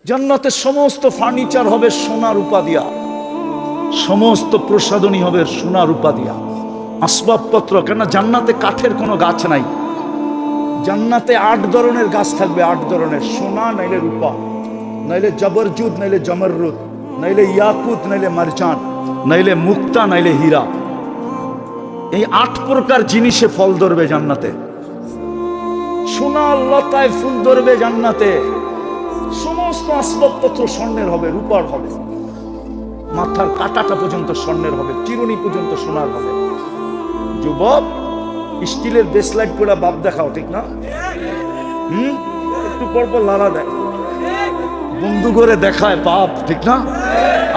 জান্নাতের সমস্ত ফার্নিচার হবে সোনা রূপা দিয়া, সমস্ত প্রসাধনী হবে সোনা রূপা দিয়া, আসবাবপত্র। কেন জান্নাতে কাঠের কোনো গাছ নাই। জান্নাতে 8 ধরনের গাছ থাকবে, 8 ধরনের, সোনা নাইলে রূপা, নাইলে জবরজুদ, নাইলে জমররুদ, নাইলে ইয়াকুত, নাইলে মারজান, নাইলে মুক্তা, নাইলে হীরা। এই 8 প্রকার জিনিসে ফল ধরবে জান্নাতে। সোনা লতায় ফুল ধরবে জান্নাতে। সমস্ত আসবাবপত্র স্বর্ণের হবে, রূপার হবে, মাথার কাটাটা পর্যন্ত স্বর্ণের হবে, চিরুনি পর্যন্ত সোনার হবে। যুবক, স্টিলের বেসলাইট পড়া বাপ দেখাও, ঠিক না? একটু পর পর লালা দেয়, বন্ধু করে দেখায় বাপ, ঠিক না?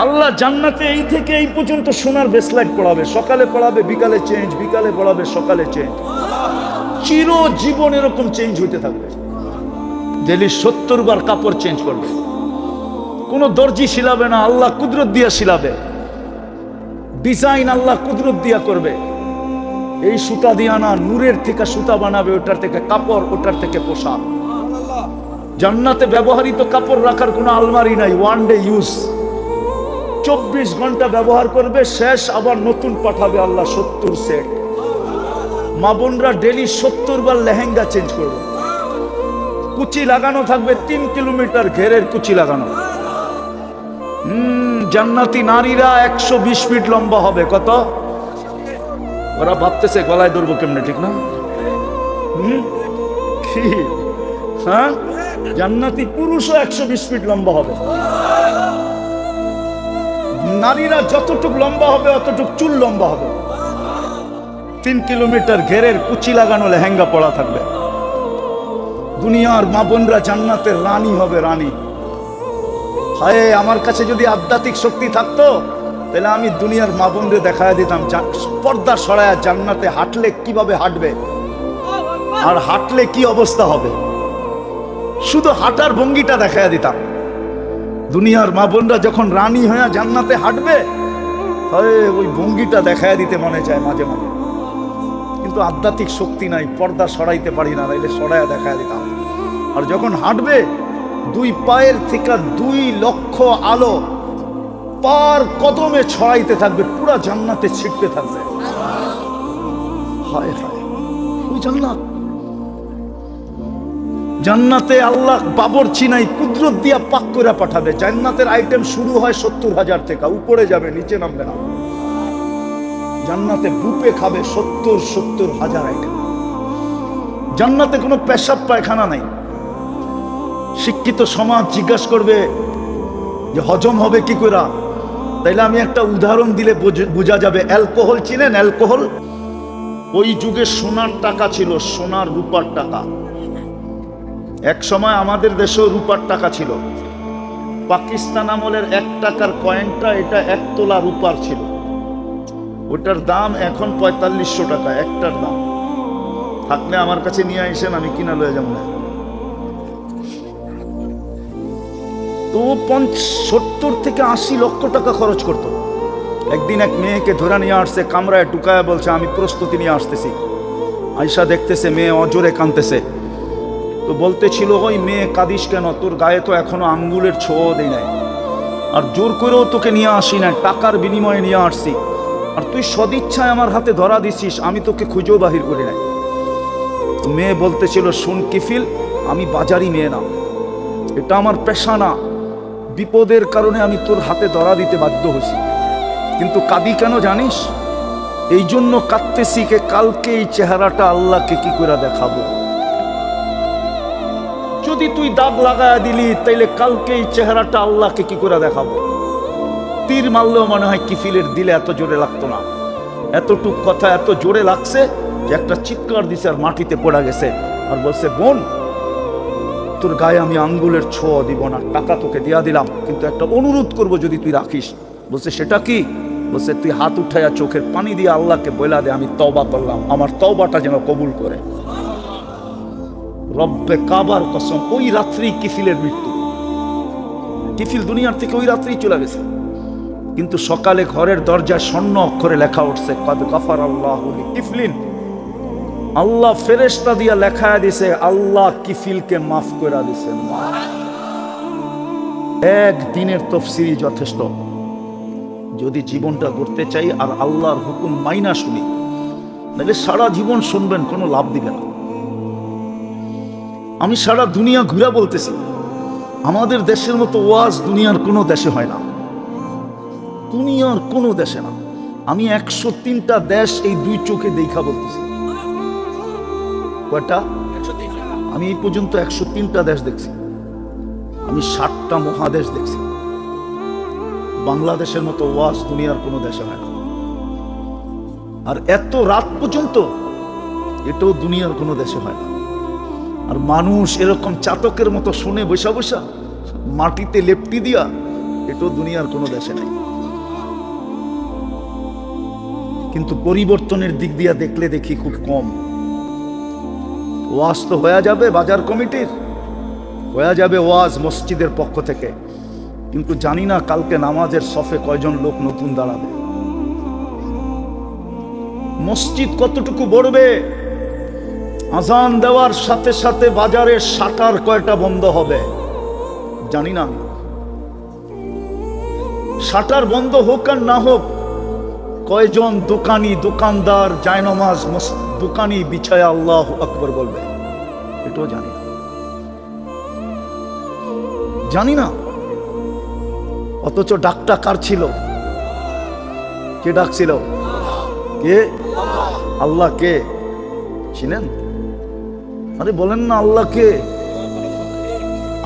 আল্লাহ জান্নাতে এই থেকে এই পর্যন্ত সোনার বেসলাইট পড়াবে, সকালে পড়াবে, বিকালে চেঞ্জ, বিকালে পড়াবে, সকালে চেঞ্জ। চিরজীবন এরকম চেঞ্জ হইতে থাকবে। ডেলি 70 বার কাপড় চেঞ্জ করবে। কোনো দর্জি শিলাবে না, আল্লাহ কুদরত দিয়া শিলাবে। ডিজাইন আল্লাহ কুদরত দিয়া করবে। এই সুতা দিয়া না, নূরের থেকে সুতা বানাবে, ওটার থেকে কাপড়, ওটার থেকে পোশাক। জান্নাতে ব্যবহৃত কাপড় রাখার কোনো আলমারি নাই, ওয়ান ডে ইউজ। 24 ঘন্টা ব্যবহার করবে, শেষ আবার নতুন পাঠাবে আল্লাহ 70 সেট। মা বোনরা ডেলি 70 বার লেহেঙ্গা চেঞ্জ করবে। কুচি লাগানো থাকবে, 3 কিলোমিটার ঘেরের কুচি লাগানো। জান্নাতি নারীরা 120 ফিট লম্বা হবে। কত? ওরা ভাবতেছে গলায় ধরবো কেমনে, ঠিক না? কি? হ্যাঁ, জান্নাতি পুরুষও 120 ফিট লম্বা হবে। নারীরা যতটুক লম্বা হবে অতটুক চুল লম্বা হবে। 3 কিলোমিটার ঘেরের কুচি লাগানো লেহেঙ্গা পরা থাকবে। দুনিয়ার মা বোনরা জান্নাতের রানী হবে, রানী। হায়, আমার কাছে যদি আধ্যাত্মিক শক্তি থাকতো তাহলে আমি দুনিয়ার মা বোনরে দেখায় দিতাম পর্দা সরায়া জান্নাতে হাঁটলে কিভাবে হাঁটবে আর হাঁটলে কি অবস্থা হবে। শুধু হাঁটার ভঙ্গিটা দেখায় দিতাম। দুনিয়ার মা বোনরা যখন রানী হয়ে জান্নাতে হাঁটবে, হয় ওই ভঙ্গিটা দেখায় দিতে মনে চায় মাঝে মাঝে, কিন্তু আধ্যাত্মিক শক্তি নাই, পর্দা সরাইতে পারি না, নাইলে সরাইয়া দেখায় দিতাম। আর যখন হাঁটবে, 2 পায়ের থেকে 2 লক্ষ আলো পার কদমে ছড়াইতে থাকবে, পুরা জান্নাতে ছিটতে থাকবে। হায় হায়, ওই জান্নাত। জান্নাতে আল্লাহ বাবরচি নাই, কুদরত দিয়া পাক করে পাঠাবে। জান্নাতের আইটেম শুরু হয় 70,000 থেকে, উপরে যাবে, নিচে নামবে না। জান্নাতে বুপে খাবে 70,000 আইটেম। জান্নাতে কোনো পেশাব পায়খানা নাই। শিক্ষিত সমাজ জিজ্ঞাসা করবে যে হজম হবে কি করে, তাইলে আমি একটা উদাহরণ দিলে বোঝা যাবে। অ্যালকোহল চিনেন? অ্যালকোহল, ওই যুগে সোনার টাকা ছিল, সোনার রূপার টাকা। এক সময় আমাদের দেশেও রূপার টাকা ছিল। পাকিস্তান আমলের 1 টাকার কয়েনটা, এটা 1 তোলা রূপার ছিল। ওটার দাম এখন 4500 টাকা একটার দাম। থাকলে আমার কাছে নিয়ে আসেন, আমি কিনা লয়ে যাব না। তো 70 থেকে 80 লক্ষ টাকা খরচ করত। একদিন এক মেয়েকে ধরে নিয়ে আসছে, কামরায় ঢুকায় বলছে আমি প্রস্তুতি নিয়ে আসতেছি। আয়সা দেখতেছে মেয়ে অজরে কাঁদতেছে। তো বলতেছিল, ওই মেয়ে কাঁদিস কেন, তোর গায়ে তো এখনো আঙ্গুলের ছোঁয়া দেই নাই, আর জোর করেও তোকে নিয়ে আসি না, টাকার বিনিময়ে নিয়ে আসছি, আর তুই সদিচ্ছায় আমার হাতে ধরা দিছিস, আমি তোকে খুঁজেও বাহির করি নাই। তো মেয়ে বলতেছিল, শুন কিফিল, আমি বাজারি মেয়ে না, এটা আমার পেশা না, বিপদের কারণে আমি তোর হাতে ধরা দিতে বাধ্য হয়েছি, কিন্তু কাঁদি কেন জানিস? এই জন্য কাঁদতেছি কে কালকে এই চেহারাটা আল্লাহকে কি করে দেখাবো। যদি তুই দাগ লাগায় দিলি, তাইলে কালকে এই চেহারাটা আল্লাহকে কি করে দেখাবো। তীর মারলেও মনে হয় কিফিলের দিলে এত জোরে লাগতো না। এতটুক কথা এত জোরে লাগছে যে একটা চিৎকার দিছে আর মাটিতে পড়া গেছে। আর বলছে, বোন, তোর গায়ে আমি আঙ্গুলের ছোঁয়া দিব না, টাকা তোকে দিয়া দিলাম, কিন্তু একটা অনুরোধ করব যদি তুই রাখিস। বলছে, সেটা কি? বলছে, তুই হাত উঠাইয়া চোখের পানি দিয়ে আল্লাহকে বলা দে আমি তওবা করলাম, আমার তওবাটা যেন কবুল করে। রব্বে কাবার কসম, ওই রাত্রি কিফিলের মৃত্যু। কিফিল দুনিয়ার থেকে ওই রাত্রি চলে গেছে। কিন্তু সকালে ঘরের দরজায় স্বর্ণ অক্ষরে লেখা উঠছে, কদ গফারাল্লাহু লিকিফলিন। আল্লাহ ফেরেশতা দিয়া লেখা দিছে, আল্লাহ কিফিলকে মাফ করে দিছেন। একদিনের তফসিরই যথেষ্ট। যদি জীবনটা করতে চাই আর আল্লাহর হুকুম মাইনা শুনি, নাহলে সারা জীবন শুনবেন, কোনো লাভ দিবে না। আমি সারা দুনিয়া ঘুরা বলতেছি, আমাদের দেশের মতো ওয়াজ দুনিয়ার কোনো দেশে হয় না, দুনিয়ার কোনো দেশে না। আমি 103টা দেশ এই দুই চোখে দেখা বলতেছি। কয়টা? আমি এই পর্যন্ত 103টা দেশ দেখছি। আমি 60টা মহাদেশ দেখছি। বাংলাদেশের মতো ওয়াজ দুনিয়ার কোনো দেশে হয় না। আর এত রাত পর্যন্ত এটাও দুনিয়ার কোনো দেশে হয় না। আর মানুষ এরকম চাতকের মতো শুনে বসা বসা মাটিতে লেপটি দিয়া, এটাও দুনিয়ার কোনো দেশে নাই। কিন্তু পরিবর্তনের দিক দিয়া দেখলে দেখি খুব কম। ওয়াজ তো হয়ে যাবে বাজার কমিটির, হয়ে যাবে ওয়াজ মসজিদের পক্ষ থেকে, কিন্তু জানি না কালকে নামাজের সফে কয়জন লোক নতুন দাঁড়াবে, মসজিদ কতটুকু বড়বে। আজান দেওয়ার সাথে সাথে বাজারের শাটার কয়টা বন্ধ হবে জানি না আমি। শাটার বন্ধ হোক আর না হোক, কয়জন দোকানি দোকানদার জায়নামাজ দোকানি বিছায় আল্লাহু আকবার বলবে, এটাও জানি না, জানি না। অথচ ডাকটা কার ছিল? কে ডাকছিল? কে? আল্লাহ। কে ছিলেন? আরে বলেন না আল্লাহ কে?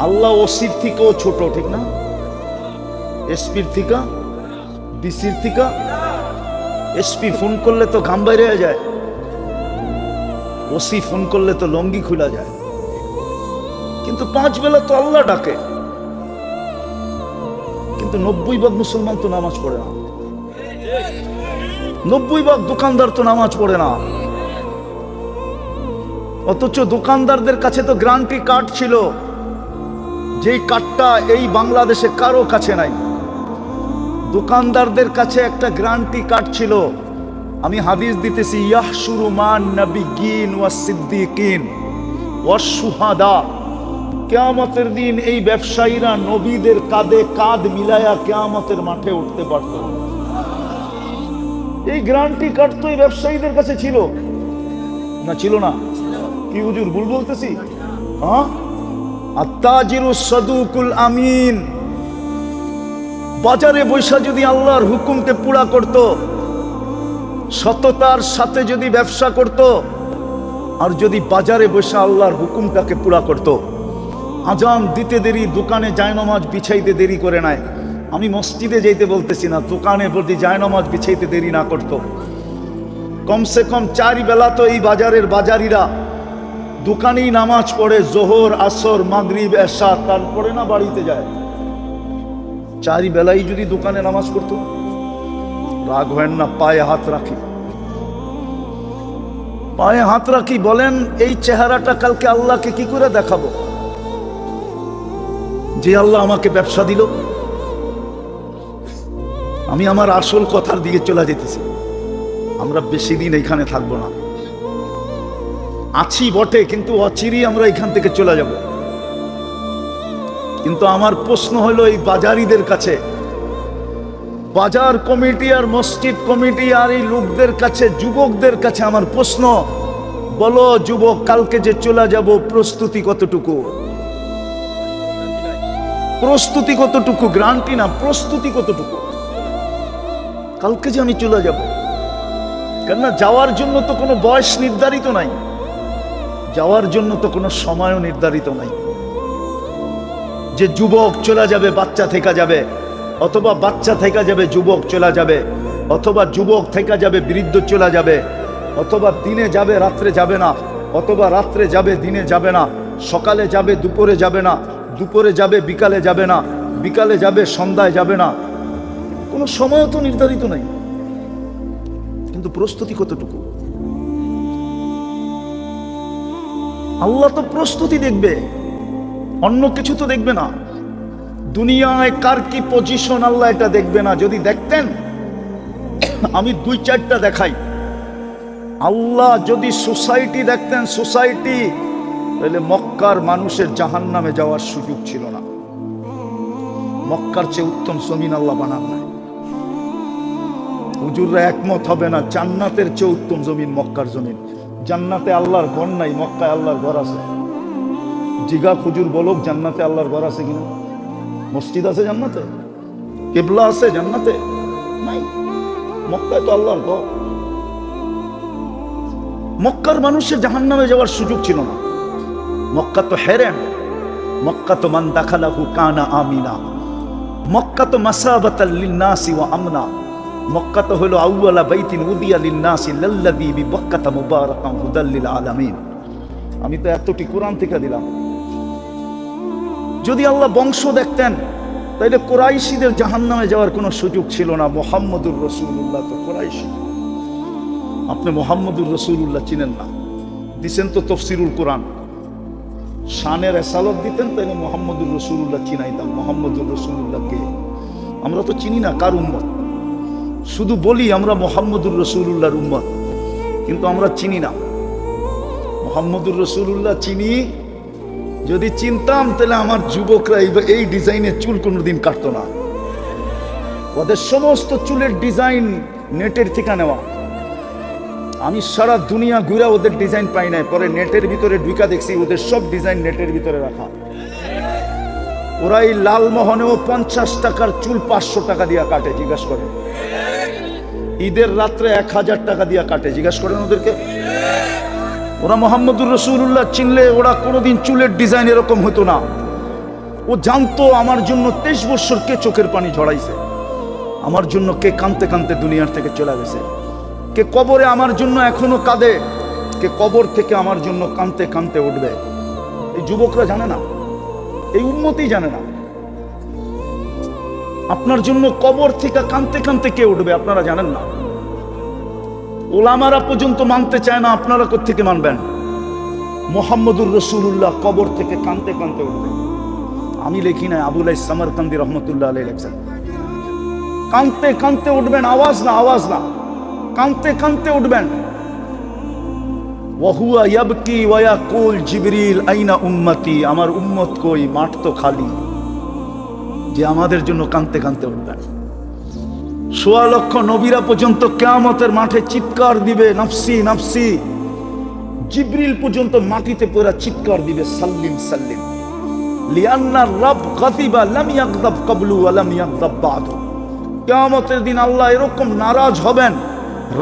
আল্লাহ ওসির থেকেও ছোট, ঠিক না? এসপির থেকে, ডিসির থেকে। এসপি ফোন করলে তো ঘাম বাইরে যায়, ওসি ফোন করলে তো লঙ্গি খুলা যায়। কিন্তু 5 বেলা তো আল্লাহ ডাকে। কিন্তু 90% মুসলমান তো নামাজ পড়ে না, 90% দোকানদার তো নামাজ পড়ে না। অথচ দোকানদারদের কাছে তো গ্যারান্টি কার্ড ছিল, যেই কার্ডটা এই বাংলাদেশে কারো কাছে নাই। দোকানদারদের কাছে একটা গ্যারান্টি কার্ড ছিল। আমি হাদিস দিতেছি, ইয়াহশুরু মান নাবিয়্যিন ওয়াস সিদ্দিকিন ওয়াস শুহাদা। কিয়ামতের দিন এই ব্যবসায়ীরা নবীদের কাঁধে কাঁধ মিলায়া কিয়ামতের মাঠে উঠতে পারত। এই গ্যারান্টি কার্ড তো এই ব্যবসায়ীদের কাছে ছিল না? ছিল না? কি হুজুর ভুল বলতেছি? হ্যাঁ, আত্তাজিরু সাদুকুল আমিন। বাজারে বৈশা যদি আল্লাহর হুকুমকে পুরা করত, সততার সাথে যদি ব্যবসা করত, আর যদি বাজারে বৈশা আল্লাহর হুকুমটাকে পুরা করত, আজান দিতে দেরি, দোকানে জায়নামাজ বিছাইতে দেরি করে নাই। আমি মসজিদে যেতে বলতেছি না, দোকানে বলতে জায়নামাজ বিছাইতে দেরি না করত। কমসে কম 4 বেলা তো এই বাজারের বাজারিরা দোকানেই নামাজ পড়ে, জোহর আসর মাগরিব এশা, তারপরে না বাড়িতে যায়। 4 বেলাই যদি দোকানে নামাজ পড়তো, রাগ হয় না? পায়ে হাত রাখি, পায়ে হাত রাখি। বলেন এই চেহারাটা কালকে আল্লাহকে কি করে দেখাবো? যে আল্লাহ আমাকে ব্যবসা দিল। আমি আমার আসল কথার দিকে চলে যেতেছি। আমরা বেশি দিন এখানে থাকবো না, আছি বটে, কিন্তু অচিরেই আমরা এখান থেকে চলে যাব। কিন্তু আমার প্রশ্ন হলো এই বাজারিদের কাছে, বাজার কমিটি আর মসজিদ কমিটি আর এই লোকদের কাছে, যুবকদের কাছে আমার প্রশ্ন, বলো যুবক, কালকে যে চলে যাব প্রস্তুতি কতটুকু? প্রস্তুতি কতটুকু? গ্যারান্টি না, প্রস্তুতি কতটুকু? কালকে যে আমি চলে যাব, কেননা যাওয়ার জন্য তো কোনো বয়স নির্ধারিত নাই, যাওয়ার জন্য তো কোনো সময়ও নির্ধারিত নাই। যে যুবক চলে যাবে বাচ্চা থেকে যাবে, অথবা বাচ্চা থেকে যাবে যুবক চলে যাবে, অথবা যুবক থেকে যাবে বৃদ্ধ চলে যাবে, অথবা দিনে যাবে রাত্রে যাবে না, অথবা রাত্রে যাবে দিনে যাবে না, সকালে যাবে দুপুরে যাবে না, দুপুরে যাবে বিকালে যাবে না, বিকালে যাবে সন্ধ্যায় যাবে না। কোনো সময়ও তো নির্ধারিত নাই। কিন্তু প্রস্তুতি কতটুকু? আল্লাহ তো প্রস্তুতি দেখবে, অন্য কিছু তো দেখবে না। দুনিয়ায় কার কি পজিশন আল্লাহ এটা দেখবে না। যদি দেখতেন, আমি 2-4টা দেখাই। আল্লাহ যদি সোসাইটি দেখতেন, সোসাইটি, তাহলে মক্কার মানুষের জাহান্নামে যাওয়ার সুযোগ ছিল না। মক্কার চেয়ে উত্তম জমিন আল্লাহ বানান নাই। হুজুররা একমত হবে না, জান্নাতের চেয়ে উত্তম জমিন মক্কার জমিন। জান্নাতে আল্লাহর ঘর নাই, মক্কায় আল্লাহর ঘর আছে। জিগা হুজুর বলুক জান্নাতে আল্লাহর ঘর আছে কিনা? মসজিদ আছে জান্নাতে? কিবলা আছে জান্নাতে? নাই। মক্কায় তো আল্লাহর ঘর। মক্কার মানুষের জাহান্নামে যাওয়ার সুযোগ ছিল না। মক্কা তো হেরেন, মক্কা তো মান দাখালাহু কানা আমিনা, মক্কা তো মাসাবাতাল লিন্নাসি ওয়া আমনা, মক্কা তো হলো আউয়ালা বাইতিন উদিয়া লিন্নাসি লাল্লাযী বিবাক্কাতা মুবারাকান হুদাল লিল আলামিন। আমি তো এতটি কোরআন থেকে দিলাম। যদি আল্লাহ বংশ দেখতেন তাইলে কুরাইশীদের জাহান্নামে যাওয়ার কোনো সুযোগ ছিল না। মুহাম্মদুর রাসূলুল্লাহ তো কুরাইশী। আপনি মুহাম্মদুর রাসূলুল্লাহ চিনেন না, দিছেন তো তাফসীরুল কোরআন, শানের রেসালত দিতেন তাইলে মুহাম্মদুর রাসূলুল্লাহ চিনাইতাম। মুহাম্মদুর রাসূলুল্লাহ কে? আমরা তো চিনি না কার উম্মত। শুধু বলি আমরা মুহাম্মদুর রাসূলুল্লাহর উম্মত, কিন্তু আমরা চিনি না মুহাম্মদুর রাসূলুল্লাহ। চিনি, যদি চিনতাম তাহলে আমার যুবকরা এই ডিজাইনের চুল কোনোদিন কাটতো না। ওদের সমস্ত চুলের ডিজাইন নেটের থেকে নেওয়া। আমি সারা দুনিয়া ঘুরে ওদের ডিজাইন পাই নাই, পরে নেটের ভিতরে ঢুকা দেখছি ওদের সব ডিজাইন নেটের ভিতরে রাখা। ওরা এই লালমোহনেও 50 টাকার চুল 500 টাকা দিয়া কাটে, জিজ্ঞাসা করেন। ঈদের রাত্রে 1000 টাকা দিয়া কাটে, জিজ্ঞাসা করেন ওদেরকে। ওরা মুহাম্মদুর রাসূলুল্লাহ চিনলে ওরা কোনোদিন চুলের ডিজাইন এরকম হতো না। ও জানতো আমার জন্য 23 বছর কে চোখের পানি ঝরাইছে, আমার জন্য কে কাঁদতে কাঁদতে দুনিয়ার থেকে চলে গেছে, কে কবরে আমার জন্য এখনো কাঁদে, কে কবর থেকে আমার জন্য কাঁদতে কাঁদতে উঠবে। এই যুবকরা জানে না, এই উম্মতই জানে না। আপনার জন্য কবর থেকে কাঁদতে কাঁদতে কে উঠবে আপনারা জানেন না। ওলামারা পর্যন্ত মানতে চায় না, আপনারা কোত্থেকে মানবেন? মুহাম্মদুর রাসূলুল্লাহ কবর থেকে কাঁদতে কাঁদতে উঠবে। আমি লিখি না, আবুল আইস সামারকান্দি রহমতুল্লাহ আলাইহি লিখছেন, কাঁদতে কাঁদতে উঠবেন, আওয়াজ না আওয়াজ না, কাঁদতে কাঁদতে উঠবেন। ওয়াহুয়া ইয়াবকি ওয়া ইয়াকুল জিবরিল আইনা উম্মতি, আমার উম্মত কই, মাঠ তো খালি, যে আমাদের জন্য কাঁদতে কাঁদতে উঠবেন। 1.25 লক্ষ নবীরা পর্যন্ত কিয়ামতের মাঠে চিৎকার দিবে, নাফসি নাফসি। জিবরিল পর্যন্ত মাটিতে পড়ে চিৎকার দিবে, সাল্লিম সাল্লিম, লিআন্না রাব গাযিবা লাম ইয়াগযাব ক্বাবলু ওয়া লাম ইয়াগযাব বা'দু। কিয়ামতের দিন আল্লাহ এরকম নারাজ হবেন,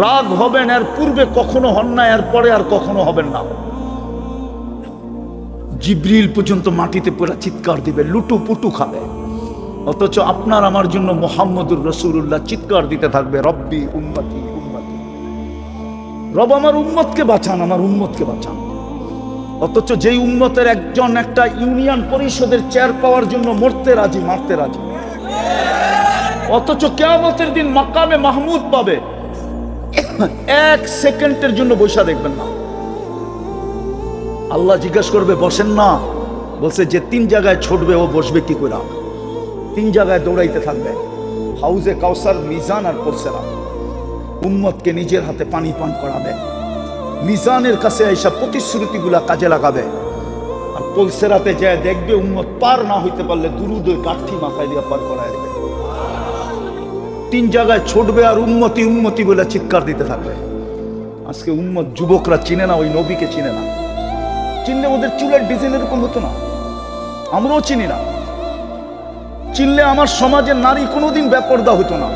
রাগ হবেন, এর পূর্বে কখনো হন না, এর পরে আর কখনো হবেন না। জিবরিল পর্যন্ত মাটিতে পড়ে চিৎকার দিবে, লুটু পুটু খাবে। অথচ আপনার আমার জন্য মুহাম্মদুর রাসূলুল্লাহ চিৎকার দিতে থাকবে, রব্বি উম্মতি উম্মতি, রব আমার উম্মতকে বাঁচান, আমার উম্মতকে বাঁচান। অথচ যেই উম্মতের একজন একটা ইউনিয়ন পরিষদের চেয়ার পাওয়ার জন্য মরতে রাজি, মারতে রাজি, অথচ কিয়ামতের দিন মাকামে মাহমুদ পাবে, 1 সেকেন্ডের জন্য বসা দেখবেন না। আল্লাহ জিজ্ঞাসা করবে বসেন না, বলছে যে 3 জায়গায় ছুটবে ও বসবে কি করে? 3 জায়গায় দৌড়াইতে থাকবে, হাউজে কাউসার, মিজান আর পলসেরা। উম্মতকে নিজের হাতে পানি পান করাবে, মিজানের কাছে এইসব প্রতিশ্রুতিগুলা কাজে লাগাবে, আর পলসেরাতে যায় দেখবে উম্মত পার না হইতে পারলে দুরুদ কাঠি মাথায় দিয়ে পার করায় দেবে। 3 জায়গায় ছুটবে আর উম্মতি উম্মতি বলে চিৎকার দিতে থাকবে। আজকে উম্মত যুবকরা চিনে না, ওই নবীকে চিনে না। চিনলে ওদের চুলের ডিজাইন এরকম হতো না, আমরাও চিনি না। চিনলে আমার সমাজের নারী কোনোদিন বেপরদা হতো না।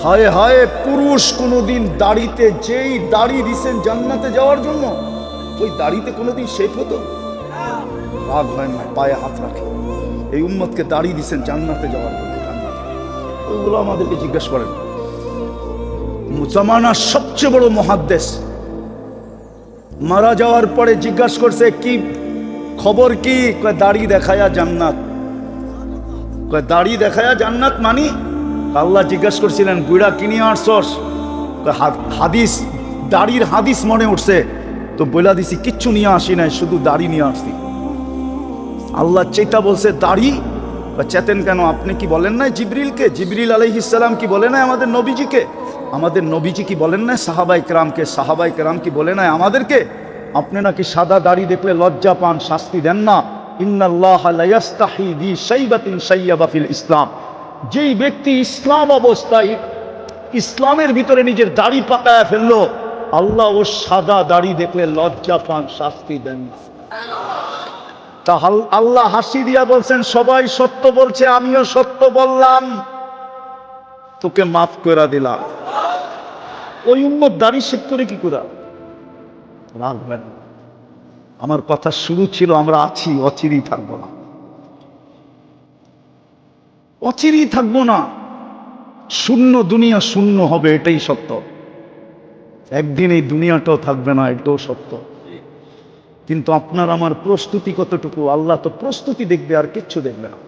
হায় হায়, পুরুষ কোনোদিন দাড়িতে, যেই দাড়ি দিছেন জান্নাতে যাওয়ার জন্য, ওই দাড়িতে কোনোদিন শেপ হতো? রাগ হয় না, পায়ে হাত রাখে। এই উম্মতকে দাড়ি দিছেন জান্নাতে যাওয়ার জন্য, ওগুলো আমাদেরকে জিজ্ঞাসা করেন। জামানার সবচেয়ে বড় মুহাদ্দিস মারা যাওয়ার পরে জিজ্ঞাসা করছে কি খবর কি? কয় দাড়ি দেখায়া জান্নাত। কয় দাড়ি দেখায়া জান্নাত মানি? আল্লাহ জিজ্ঞাসা করছিলেন বুড়া কিনে আসছস? হাদিস, দাড়ির হাদিস মনে উঠছে তো বইলা দিছি, কিচ্ছু নিয়ে আসি নাই, শুধু দাড়ি নিয়ে আসছি। আল্লাহ চেতা বলছে দাড়ি? চেতেন কেন? আপনি কি বলেন নাই জিবরিলকে? জিবরিল আলাইহিস সালাম কি বলে নাই আমাদের নবীজিকে? আমাদের নবীজি কি বলেন নাই সাহাবায়ে কেরামকে? সাহাবায়ে কেরাম কি বলে নাই আমাদেরকে? আপনি নাকি সাদা দাড়ি দেখলে লজ্জা পান, শাস্তি দেন না, ইন্নাল্লাহা লা ইয়াস্তাহি বি শাইবাতিন শাইয়াবা ফিল ইসলাম। যেই ব্যক্তি ইসলাম অবস্থায় ইসলামের ভিতরে নিজের দাড়ি পাকায় ফেললো, আল্লাহ ও সাদা দাড়ি দেখলে লজ্জা পান, শাস্তি দেন না। তা আল্লাহ হাসি দিয়া বলছেন, সবাই সত্য বলছে, আমিও সত্য বললাম, তোকে মাফ করে দিলাম। ওই উম্মত দাড়ি শেখ করে কি করে রাখবেন? আমার কথা শুরু ছিল, আমরা আছি, অচিরেই থাকবো না, অচিরেই থাকবো না। শূন্য দুনিয়া শূন্য হবে, এটাই সত্য। একদিন এই দুনিয়াটাও থাকবে না, এটাও সত্য। কিন্তু আপনার আমার প্রস্তুতি কতটুকু? আল্লাহ তো প্রস্তুতি দেখবে, আর কিচ্ছু দেখবে না।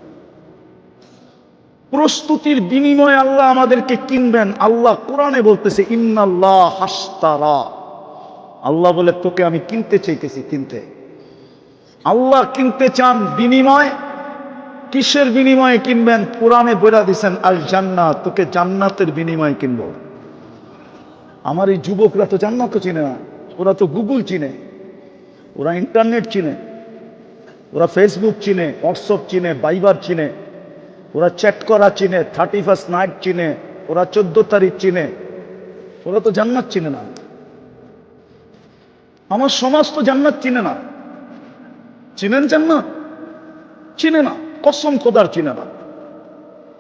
প্রস্তুতির বিনিময়ে আল্লাহ আমাদেরকে কিনবেন। আল্লাহ কোরআনে বলতেছে, ইন্নাল্লাহ হাশতারা। আল্লাহ বলে, তোকে আমি কিনতে চাইতেছি, কিনতে। আল্লাহ কিনতে চান, বিনিময় কিসের বিনিময়ে কিনবেন? কোরআনে বলে দিয়েছেন, আল জান্নাত, তোকে জান্নাতের বিনিময়ে কিনবো। আমার এই যুবকরা তো জান্নাত চিনে না, ওরা তো গুগল চিনে, ওরা ইন্টারনেট চিনে, ওরা ফেসবুক চিনে, হোয়াটসঅ্যাপ চিনে, ভাইবার চিনে, ওরা চ্যাট করা চিনে, 31st নাইট চিনে, ওরা 14 তারিখ চিনে, ওরা তো জান্নাত চিনে না। আমার সমাজ তো জান্নাত চিনে না। চিনেন জান্নাত? চিনে না, কসম খোদার চিনে না।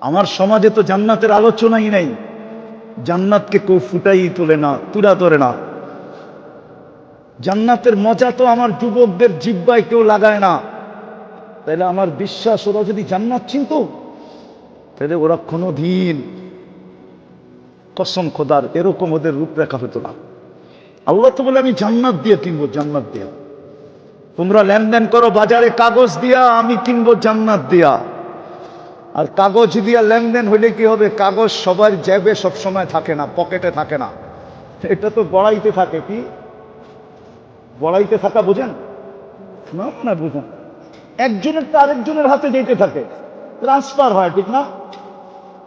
আমার সমাজে তো জান্নাতের আলোচনাই নাই। জান্নাতকে কেউ ফুটাই তোলে না, তুলা ধরে না। জান্নাতের মজা তো আমার যুবকদের জিহ্বায় কেউ লাগায় না। তাহলে আমার বিশ্বাস, ওরা যদি জান্নাত চিনত, তাহলে ওরা কোনোদিন, কসম খোদার, এরকম ওদের রূপরেখা হতো না। আল্লাহ তো বলে, আমি জান্নাত দিয়ে কিনবো, জান্নাত দিয়া। তোমরা লেনদেন করো বাজারে কাগজ দিয়া, আমি কিনবো জান্নাত দিয়া। আর কাগজ দিয়া লেনদেন হইলে কি হবে? কাগজ সবার জ্যাবে সবসময় থাকে না, পকেটে থাকে না, এটা তো বড়াইতে থাকে। কি বড়াইতে থাকা বোঝেন না? না বুঝেন, একজনের তো আরেকজনের হাতে যেতে থাকে, ট্রান্সফার হয়, ঠিক না?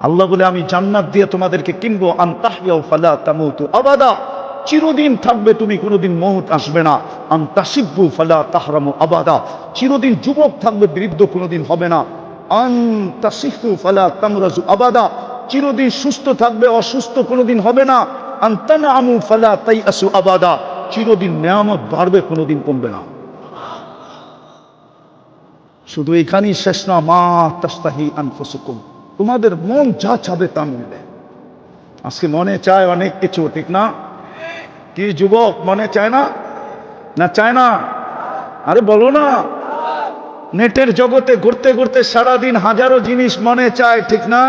আল্লাহ বলে, আমি জান্নাত দিয়ে তোমাদেরকে কিনবো। আন তাহইয়াউ ফালা তামুতু আবাদা, চিরদিন থাকবে তুমি, কোনোদিন মউত আসবে না। আন তাসিব্বু ফালা তাহরামু আবাদা, চিরদিন যুবক থাকবে, বৃদ্ধ কোনোদিন হবে না। আন তাসিহু ফালা তামরাজু আবাদা, চিরদিন সুস্থ থাকবে, অসুস্থ কোনোদিন হবে না। আন তানআমু ফালা তাইআসু আবাদা, চিরদিন নেয়ামত বাড়বে, কোনোদিন কমবে না। শুধু এখানেই শেষ না, মা তাস্তাহি আনফুসুকুম, তোমাদের মন যা চাবে তা মিলবে। আজকে মনে চায় অনেক কিছু, ঠিক না? কি যুবক, মনে চায় না? না চায় না? আরে বলো না। নেটের জগতে ঘুরতে ঘুরতে সারাদিন হাজারো জিনিস মনে চায়, ঠিক না?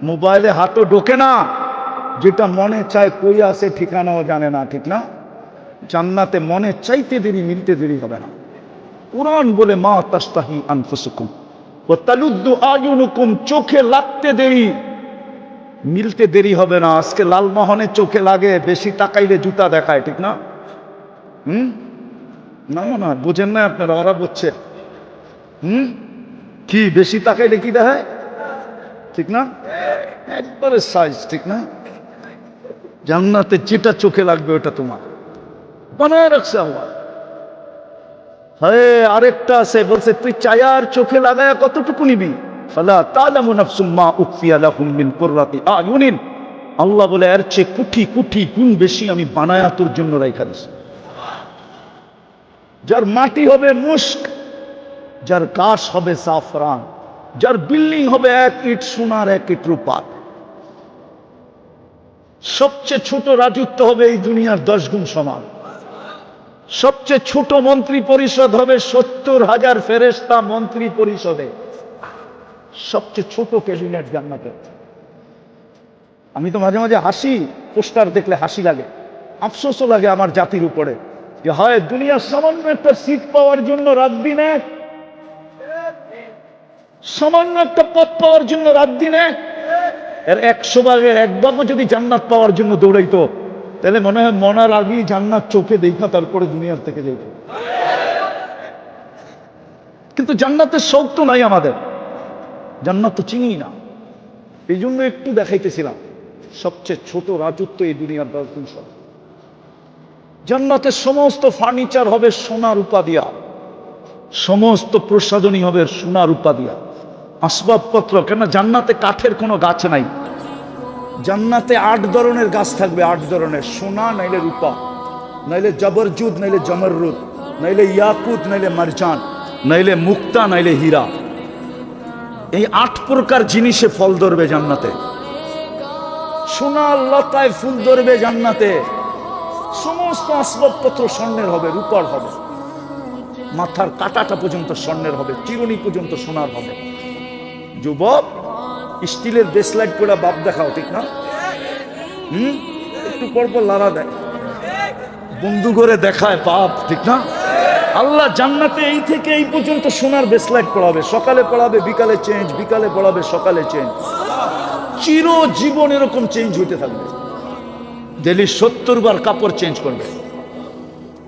মোবাইলে হাতও ঢোকে না, যেটা মনে চায় কই আছে ঠিকানাও জানে না, ঠিক না? জান্নাতে মনে চাইতে দেরি, মিলতে দেরি হবে না। কুরআন বলে, মা তাস্তাহি আনফুসুকুম ওয়া তালুদ্দু আয়ুনুকুম, চোখে লাগতে দেরি, মিলতে দেরি হবে না। আজকে লালমোহনে চোখে লাগে, বেশি তাকাইলে জুতা দেখায়, ঠিক না? না না, বুঝেন না আপনারা, ওরা বুঝছে। কি বেশি তাকাইলে কি দেখায়, ঠিক না? একবারে সাইজ, ঠিক না? জান্নাতে যেটা চোখে লাগবে ওটা তোমার বানায় রাখছে আল্লাহ। হ্যাঁ, আরেকটা আছে, বলছে, তুই চায়ার চোখে লাগায় কতটুকু নিবি? ফালা তা'লামু নাফসুম মা উখফিয়া লাহুম মিন কুররাতি আয়ুনিন, আল্লাহ বলে, এর চেয়ে কোটি কোটি গুণ বেশি আমি বানায়া তোর জন্য রাইখা দিছি। যার মাটি হবে মুস্ক, যার গাছ হবে জাফরান, যার বিল্ডিং হবে 1 ইট সোনার 1 ইট রূপার। সবচেয়ে ছোট রাজত্ব হবে এই দুনিয়ার 10 গুণ সমান। সবচেয়ে ছোট মন্ত্রী পরিষদ হবে 70,000 ফেরেশতা মন্ত্রী পরিষদে। সবচেয়ে ছোট ক্যাবিনেট জান্নাতে। আমি তো মাঝে মাঝে হাসি, পোস্টার দেখলে হাসি লাগে, আফসোসও লাগে আমার জাতির উপরে, যে হয় দুনিয়ার সামান্য একটা সিট পাওয়ার জন্য রাত দিন এক, সামান্য একটা পদ পাওয়ার জন্য রাত দিন এক, এর 100 ভাগের 1 ভাগও যদি জান্নাত পাওয়ার জন্য দৌড়াইতো, তাহলে মনে হয় মনার আগেই জান্নাত চোখে দেখা, তারপরে দুনিয়ার থেকে যেত। কিন্তু জান্নাতের শৌক তো নাই আমাদের, জান্নাত তো চিনি না। এই জন্য একটু দেখাইতেছিলাম, সবচেয়ে ছোট রাজত্ব এই দুনিয়ার 10 গুণ সব। জান্নাতের সমস্ত ফার্নিচার হবে সোনা রূপা দিয়া, সমস্ত প্রসাধনী হবে সোনা রূপা দিয়া, আসবাবপত্র। কেন জান্নাতে কাঠের কোনো গাছ নাই, জান্নাতে 8 ধরনের গাছ থাকবে, 8 ধরনের, সোনা নাইলে রূপা, নাইলে জবরজুদ, নাইলে জমররুদ, নাইলে ইয়াকুত, নাইলে মারজান, নাইলে মুক্তা, নাইলে হীরা। এই 8 প্রকার জিনিসে ফল ধরবে জান্নাতে। সোনার লতায় ফুল ধরবে জান্নাতে। সমস্ত আসবাবপত্র স্বর্ণের হবে, রূপার হবে, মাথার কাটাটা পর্যন্ত স্বর্ণের হবে, চিরুনি পর্যন্ত সোনার হবে। যুবক, স্টিলের ব্রেসলাইট করে বাপ দেখাও, ঠিক না? একটু পরপর লাড়া দেয়, বন্ধু করে দেখায় বাপ, ঠিক না? আল্লাহ জান্নাতে এই থেকে এই পর্যন্ত সোনার ব্রেসলাইট পড়াবে, সকালে পড়াবে, বিকালে চেঞ্জ, বিকালে পড়াবে, সকালে চেঞ্জ, চিরজীবন এরকম চেঞ্জ হইতে থাকবে। ডেলি 70 বার কাপড় চেঞ্জ করবে,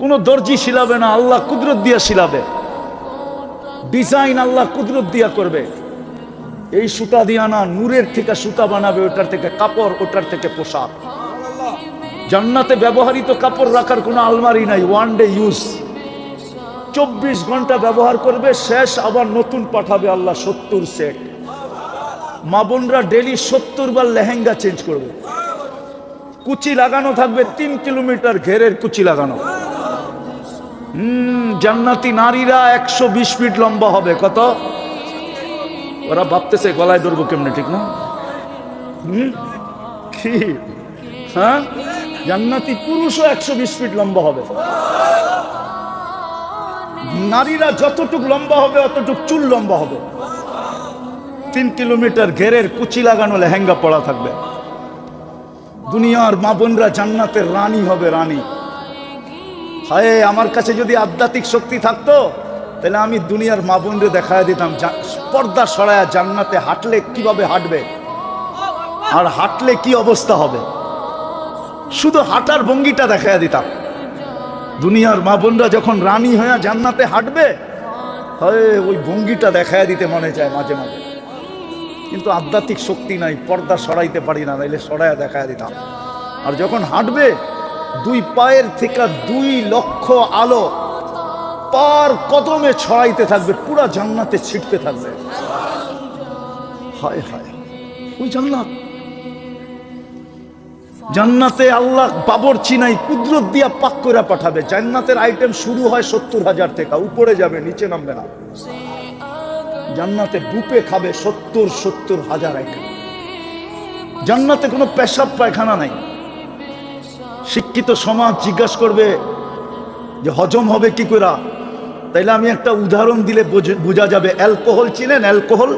কোনো দর্জি শিলাবে না, আল্লাহ কুদরত দিয়া শিলাবে। ডিজাইন আল্লাহ কুদরত দিয়া করবে। এই সুতা দিয়া না, নূরের থেকে সুতা বানাবে, ওটার থেকে কাপড়, ওটার থেকে পোশাক। জান্নাতে ব্যবহৃত কাপড় রাখার কোনো আলমারি নাই, ওয়ান ডে ইউজ, 24 ঘন্টা ব্যবহার করবে, শেষ আবার নতুন পাঠাবে আল্লাহ 70 সেট। মা বোনরা ডেলি 70 বার লেহেঙ্গা চেঞ্জ করবে। কুচি লাগানো থাকবে, 3 কিলোমিটার ঘেরের কুচি লাগানো। জান্নাতি নারীরা 120 ফিট লম্বা হবে। কত? ওরা ভাবতেছে গলায় ধরবো কেমনে, ঠিক না? কি? হ্যাঁ, জান্নাতি পুরুষও 120 ফিট লম্বা হবে। নারীরা যতটুক লম্বা হবে অতটুক চুল লম্বা হবে। 3 কিলোমিটার ঘেরের কুচি লাগানো লেহেঙ্গা পরা থাকবে। দুনিয়ার মা বোনরা জান্নাতের রানী হবে, রানী। হায়, আমার কাছে যদি আধ্যাত্মিক শক্তি থাকতো তাহলে আমি দুনিয়ার মা বোনরে দেখায় দিতাম পর্দা সরায়া জান্নাতে হাঁটলে কিভাবে হাঁটবে, আর হাঁটলে কি অবস্থা হবে। শুধু হাঁটার ভঙ্গিটা দেখায় দিতাম। দুনিয়ার মা বোনরা যখন রানী হয়ে জান্নাতে হাঁটবে, হয় ওই ভঙ্গিটা দেখায় দিতে মনে চায় মাঝে মাঝে, কিন্তু আধ্যাত্মিক শক্তি নাই, পর্দা সরাইতে পারি না, নাইলে সরাইয়া দেখায় দিতাম। আর যখন হাঁটবে, 2 পায়ের থেকে 2 লক্ষ আলো পার কদমে ছড়াইতে থাকবে, পুরা জান্নাতে ছিটতে থাকবে। হায় হায়, ওই জান্নাত। জান্নাতে আল্লাহ বাবরচি নাই, কুদরত দিয়া পাক করে পাঠাবে। জান্নাতের আইটেম শুরু হয় 70,000 টাকা, উপরে যাবে, নিচে নামবে না। জান্নাতে বুপে খাবে 70,000 আইটেম। জান্নাতে কোনো পেশাব পায়খানা নাই। শিক্ষিত সমাজ জিজ্ঞাসা করবে যে হজম হবে কি করে, তাইলে আমি একটা উদাহরণ দিলে বোঝা যাবে। অ্যালকোহল চিনেন? অ্যালকোহল